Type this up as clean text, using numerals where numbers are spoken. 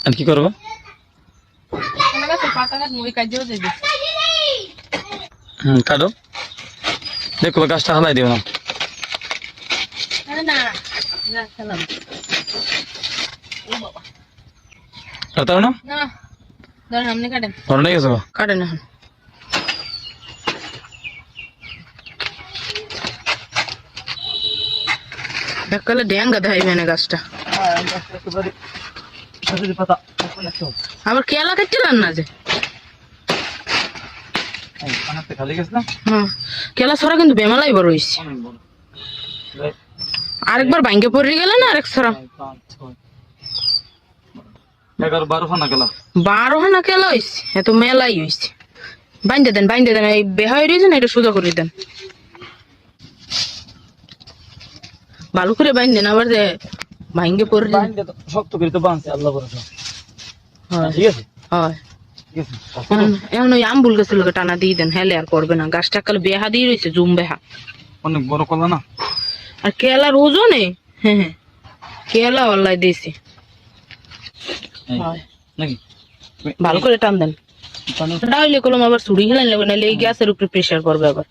আর কি করবো? কাটো, দেখো গাছটা হালাই দিও না। কাটাও না, ধরে গেছো কাটেন এখন। এককালে ড্যাঙ্গা ধাইবে না গাছটা। আবার কেলা কাটছিলেন না যে? কেলা ছড়া কিন্তু বেমালাই বড় হয়েছে। আরেকবার ভাঙ্গে পড়ে গেল না আরেক ছড়া। 12 খানা কেলা হয়েছে, এত মেলাই হয়েছে। বাইন্দে দেন এই বেহা হয়ে রয়েছে না, এটা সোজা করে দেন, ভালো করে বাইন্দেন, আবার যে ভাঙ্গে পড়ে শক্ত করে তো বাঁধছে আল্লাহ ভরসা। ঠিক আছে, হয়। এখন ওই আম্বুল গাছের লোকে টানা দিয়ে দেন, হেলে আর করবে না। গাছটা কাল বেহা দিয়ে রয়েছে, জুম বেহা, অনেক বড় কলা না। আর কেলার ওজনে হ্যাঁ কেলা অল্লাই দিয়েছে। নাকি ভালো করে টান দেন, হইলে কলম আবার চুরি খেলেন, নাহলে এই গ্যাসের উপরে প্রেশার পড়বে আবার।